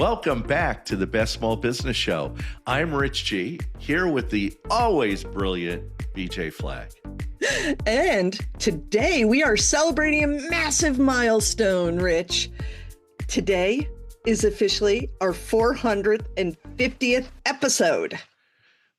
Welcome back to the Best Small Business Show. I'm Rich G, here with the always brilliant BJ Flagg. And today we are celebrating a massive milestone, Rich. Today is officially our 450th episode.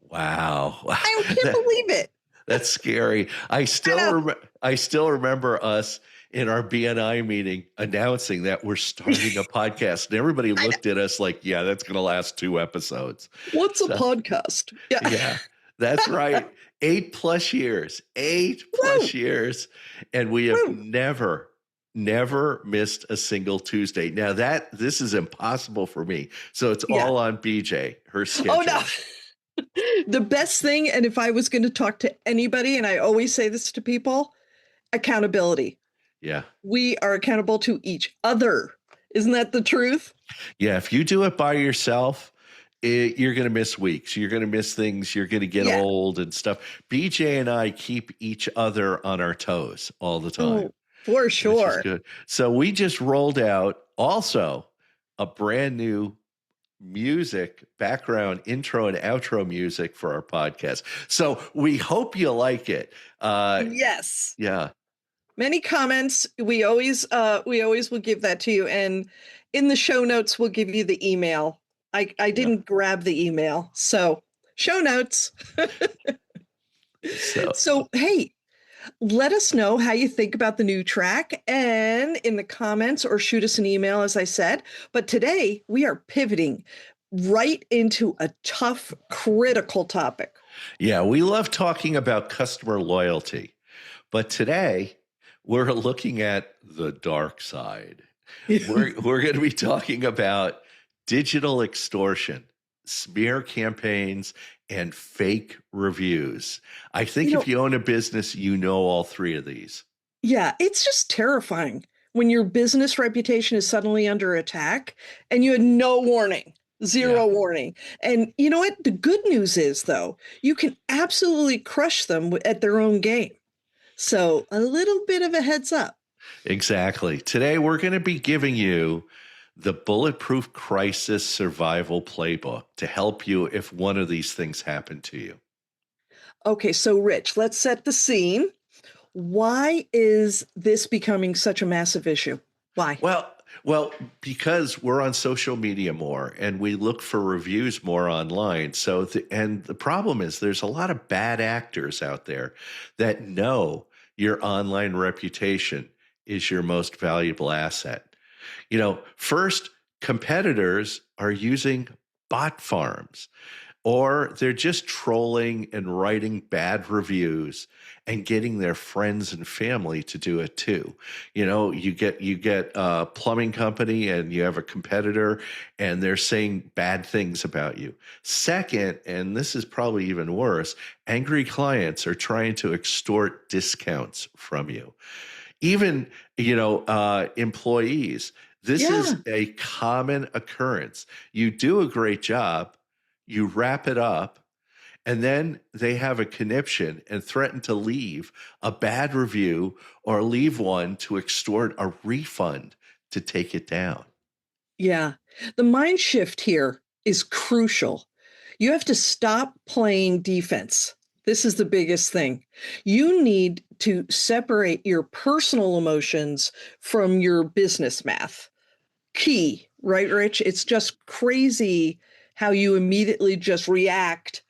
Wow. I can't believe it. That's scary. I still remember us in our BNI meeting announcing that we're starting a podcast, and everybody looked at us like, yeah, that's going to last 2 episodes. What's a podcast? Yeah, that's right. 8+ years, 8+ years. And we have never missed a single Tuesday. Now this is impossible for me. So it's all on BJ, her schedule. Oh, no. The best thing, and if I was going to talk to anybody, and I always say this to people, accountability. Yeah. We are accountable to each other. Isn't that the truth? Yeah. If you do it by yourself, you're going to miss weeks. You're going to miss things. You're going to get old and stuff. BJ and I keep each other on our toes all the time. Oh, for sure. Which is good. So we just rolled out also a brand new music background intro and outro music for our podcast. So we hope you like it. Yes. Yeah. Many comments. We always will give that to you. And in the show notes, we'll give you the email. I didn't grab the email. So show notes. So, hey, let us know how you think about the new track and in the comments, or shoot us an email, as I said. But today we are pivoting right into a tough, critical topic. Yeah, we love talking about customer loyalty. But today we're looking at the dark side. We're going to be talking about digital extortion, smear campaigns, and fake reviews. I think if you own a business, you know all 3 of these. Yeah, it's just terrifying when your business reputation is suddenly under attack and you had no warning, zero warning. And you know what? The good news is, though, you can absolutely crush them at their own game. So a little bit of a heads up. Exactly. Today, we're going to be giving you the Bulletproof Crisis Survival Playbook to help you if one of these things happen to you. Okay, so Rich, let's set the scene. Why is this becoming such a massive issue? Why? Well, because we're on social media more and we look for reviews more online. So, the problem is there's a lot of bad actors out there that know your online reputation is your most valuable asset. You know, first, competitors are using bot farms, or they're just trolling and writing bad reviews and getting their friends and family to do it too. You know, you get a plumbing company and you have a competitor and they're saying bad things about you. Second, and this is probably even worse, angry clients are trying to extort discounts from you. Even, employees. This is a common occurrence. You do a great job, you wrap it up, and then they have a conniption and threaten to leave a bad review or leave one to extort a refund to take it down. Yeah. The mind shift here is crucial. You have to stop playing defense. This is the biggest thing. You need to separate your personal emotions from your business math. Key, right, Rich? It's just crazy how you immediately just react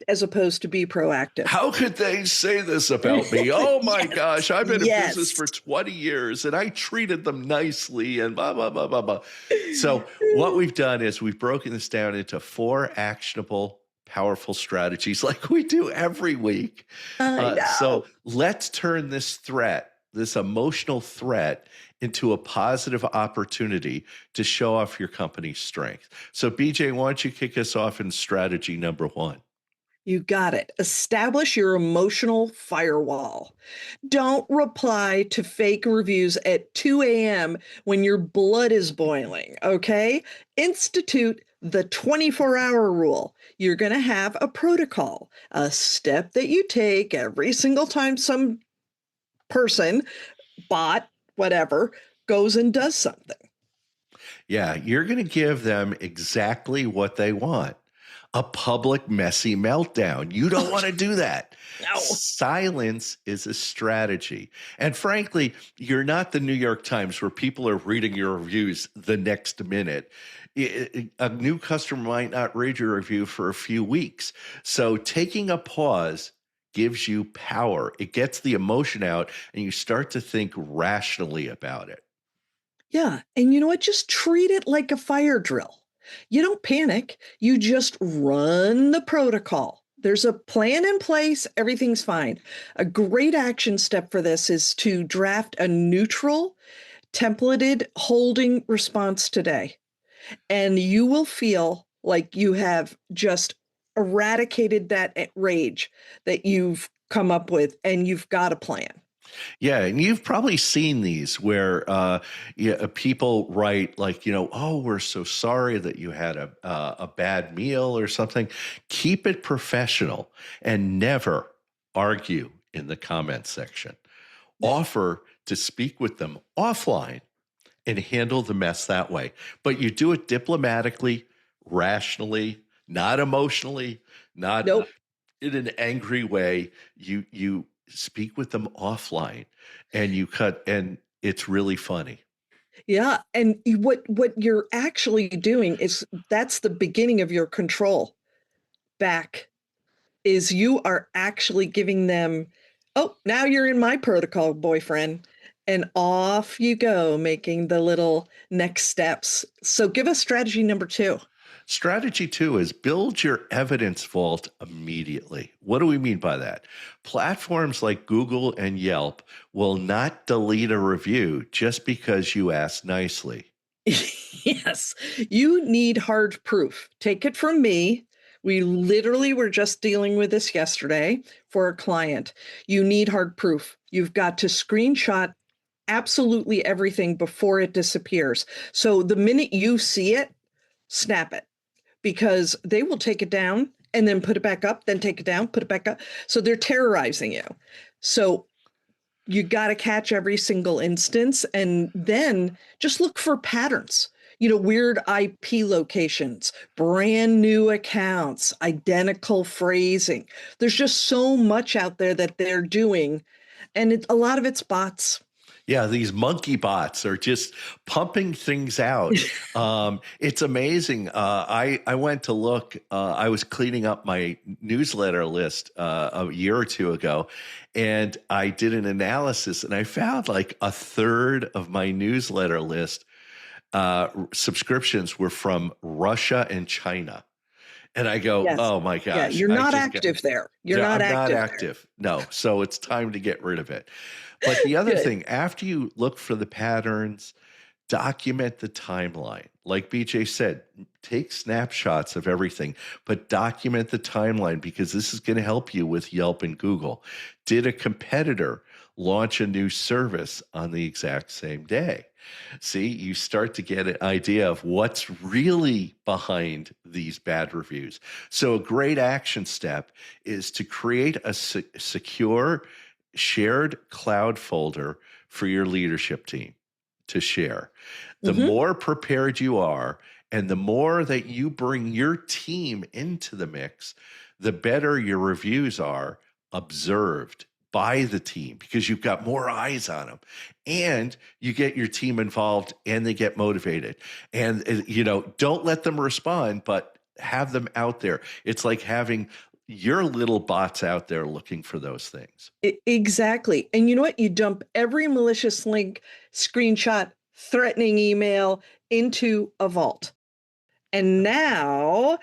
as opposed to be proactive. How could they say this about me? Oh my gosh, I've been in business for 20 years and I treated them nicely and blah, blah, blah, blah, blah. So what we've done is we've broken this down into 4 actionable, powerful strategies like we do every week. So let's turn this threat, this emotional threat, into a positive opportunity to show off your company's strength. So BJ, why don't you kick us off in strategy number 1? You got it. Establish your emotional firewall. Don't reply to fake reviews at 2 a.m. when your blood is boiling, okay? Institute the 24-hour rule. You're going to have a protocol, a step that you take every single time some person, bot, whatever, goes and does something. Yeah, you're going to give them exactly what they want. A public, messy meltdown. You don't Oh, want to do that. no. Silence is a strategy. And frankly, you're not the New York Times where people are reading your reviews the next minute. A new customer might not read your review for a few weeks. So taking a pause gives you power. It gets the emotion out and you start to think rationally about it. Yeah. And you know what? Just treat it like a fire drill. You don't panic, you just run the protocol. There's a plan in place, everything's fine. A great action step for this is to draft a neutral, templated holding response today. And you will feel like you have just eradicated that rage that you've come up with and you've got a plan. Yeah, and you've probably seen these where yeah, people write like, oh, we're so sorry that you had a bad meal or something. Keep it professional and never argue in the comments section. Offer to speak with them offline and handle the mess that way. But you do it diplomatically, rationally, not emotionally, not Nope. in an angry way. You speak with them offline and you cut, and it's really funny. Yeah, and what you're actually doing is that's the beginning of your control back is you are actually giving them, oh, now you're in my protocol, boyfriend. And off you go, making the little next steps. So give us strategy number 2. Strategy 2 is build your evidence vault immediately. What do we mean by that? Platforms like Google and Yelp will not delete a review just because you asked nicely. Yes, you need hard proof. Take it from me. We literally were just dealing with this yesterday for a client. You need hard proof. You've got to screenshot absolutely everything before it disappears. So the minute you see it, snap it because they will take it down and then put it back up, then take it down, put it back up. So they're terrorizing you. So you got to catch every single instance and then just look for patterns. Weird IP locations, brand new accounts, identical phrasing. There's just so much out there that they're doing, and a lot of it's bots. Yeah, these monkey bots are just pumping things out. It's amazing. I went to look. I was cleaning up my newsletter list a year or two ago, and I did an analysis, and I found like a third of my newsletter list subscriptions were from Russia and China. And I go, Yes. oh my Yeah, gosh, you're I not just active there. You're yeah, not I'm not active active. No. So it's time to get rid of it. But the other there. Good. thing, after you look for the patterns, document the timeline. Like BJ said, take snapshots of everything, but document the timeline because this is going to help you with Yelp and Google. Did a competitor launch a new service on the exact same day? See, you start to get an idea of what's really behind these bad reviews. So a great action step is to create a secure shared cloud folder for your leadership team to share. The Mm-hmm. more prepared you are, and the more that you bring your team into the mix, the better your reviews are observed by the team because you've got more eyes on them and you get your team involved and they get motivated. And, don't let them respond, but have them out there. It's like having your little bots out there looking for those things. Exactly. And you know what? You dump every malicious link, screenshot, threatening email into a vault. And now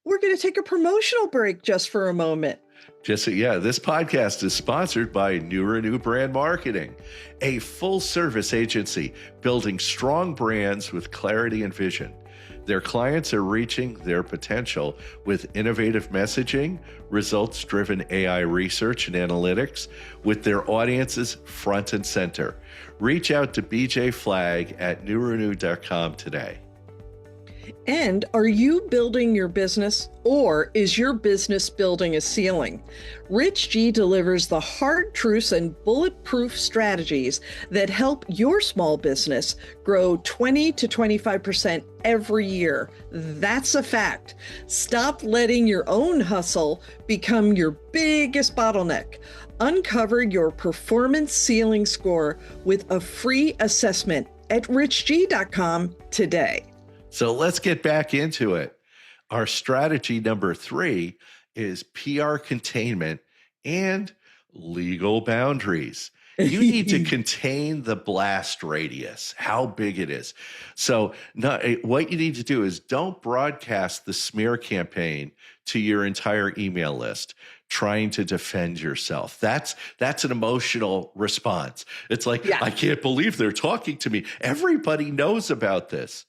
we're going to take a promotional break just for a moment. This podcast is sponsored by New Renew Brand Marketing, a full-service agency building strong brands with clarity and vision. Their clients are reaching their potential with innovative messaging, results-driven AI research and analytics, with their audiences front and center. Reach out to BJ Flagg at newrenew.com today. And are you building your business, or is your business building a ceiling? Rich G delivers the hard truths and bulletproof strategies that help your small business grow 20 to 25% every year. That's a fact. Stop letting your own hustle become your biggest bottleneck. Uncover your performance ceiling score with a free assessment at richg.com today. So let's get back into it. Our strategy number 3 is PR containment and legal boundaries. You need to contain the blast radius, how big it is. So what you need to do is don't broadcast the smear campaign to your entire email list trying to defend yourself. That's an emotional response. It's like, Yeah. I can't believe they're talking to me. Everybody knows about this.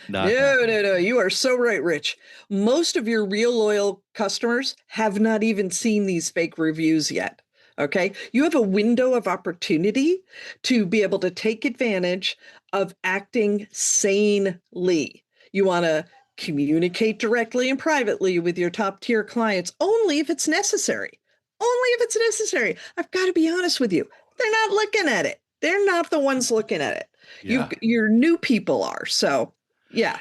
No. You are so right, Rich. Most of your real loyal customers have not even seen these fake reviews yet. Okay. You have a window of opportunity to be able to take advantage of acting sanely. You want to communicate directly and privately with your top tier clients only if it's necessary. Only if it's necessary. I've got to be honest with you. They're not looking at it. They're not the ones looking at it. Yeah. Your new people are. So, yeah.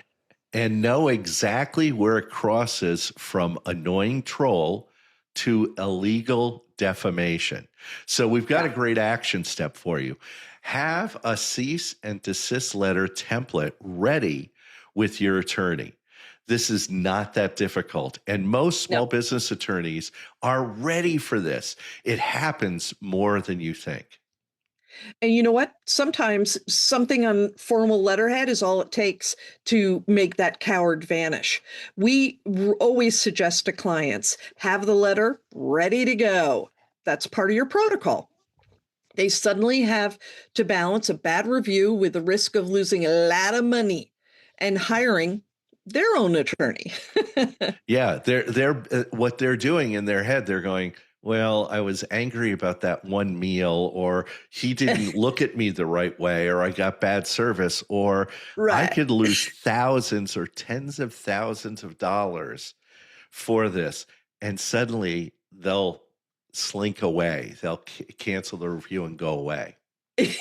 And know exactly where it crosses from annoying troll to illegal defamation. So we've got a great action step for you. Have a cease and desist letter template ready with your attorney. This is not that difficult. And most small business attorneys are ready for this. It happens more than you think. And you know what? Sometimes something on formal letterhead is all it takes to make that coward vanish. We always suggest to clients, have the letter ready to go. That's part of your protocol. They suddenly have to balance a bad review with the risk of losing a lot of money and hiring their own attorney. Yeah, they're what they're doing in their head, they're going, well, I was angry about that one meal, or he didn't look at me the right way, or I got bad service, or I Right. could lose thousands or tens of thousands of dollars for this. And suddenly they'll slink away. They'll cancel the review and go away.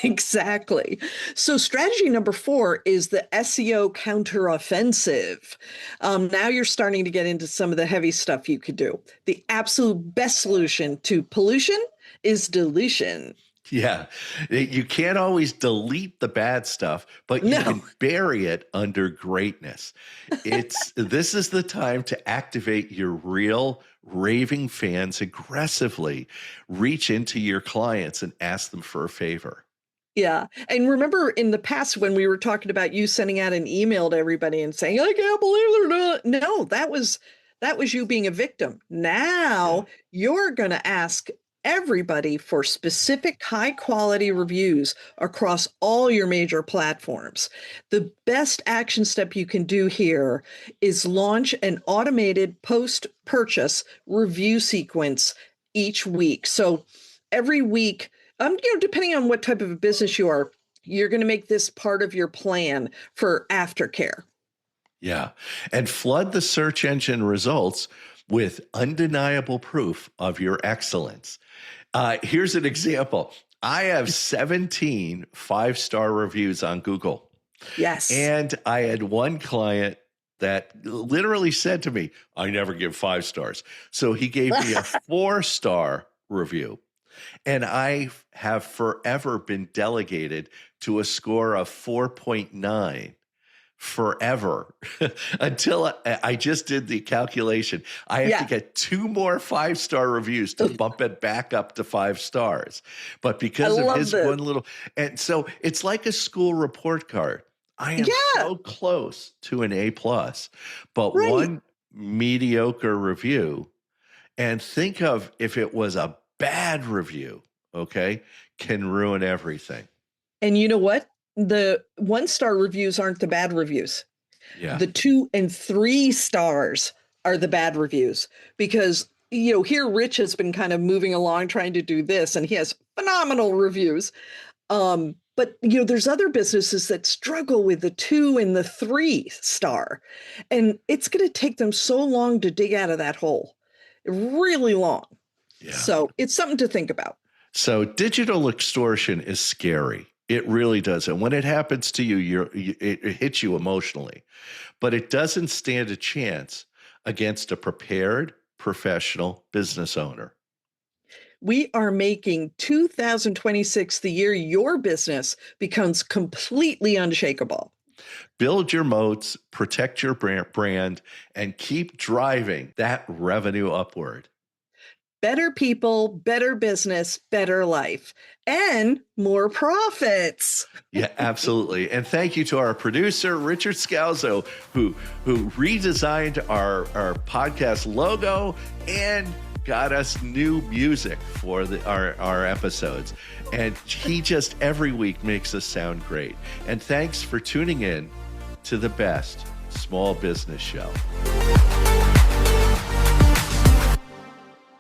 Exactly. So, strategy number 4 is the SEO counteroffensive. Now you're starting to get into some of the heavy stuff you could do. The absolute best solution to pollution is dilution. Yeah. You can't always delete the bad stuff, but you No. can bury it under greatness. This is the time to activate your real raving fans aggressively. Reach into your clients and ask them for a favor. Yeah. And remember in the past when we were talking about you sending out an email to everybody and saying, I can't believe they're not. No, that was you being a victim. Now you're going to ask everybody for specific high quality reviews across all your major platforms. The best action step you can do here is launch an automated post purchase review sequence each week. So every week, depending on what type of a business you are, you're going to make this part of your plan for aftercare. Yeah. And flood the search engine results with undeniable proof of your excellence. Here's an example. I have 17 5-star reviews on Google. Yes. And I had one client that literally said to me, I never give 5 stars. So he gave me a 4-star review. And I have forever been delegated to a score of 4.9 forever until I just did the calculation. I have to get 2 more 5-star reviews to bump it back up to 5 stars. But because of his one little, and so it's like a school report card. I am so close to an A+, but one mediocre review, and think of if it was a bad review, okay, can ruin everything. And you know what? The 1-star reviews aren't the bad reviews. Yeah. The 2 and 3 stars are the bad reviews because, here Rich has been kind of moving along trying to do this and he has phenomenal reviews. But there's other businesses that struggle with the 2 and the 3 star, and it's going to take them so long to dig out of that hole, really long. Yeah. So it's something to think about. So digital extortion is scary. It really does. And when it happens to you, it hits you emotionally. But it doesn't stand a chance against a prepared, professional business owner. We are making 2026 the year your business becomes completely unshakable. Build your moats, protect your brand, and keep driving that revenue upward. Better people, better business, better life, and more profits. Yeah, absolutely. And thank you to our producer, Richard Scalzo, who redesigned our podcast logo and got us new music for our episodes. And he just every week makes us sound great. And thanks for tuning in to the best small business show.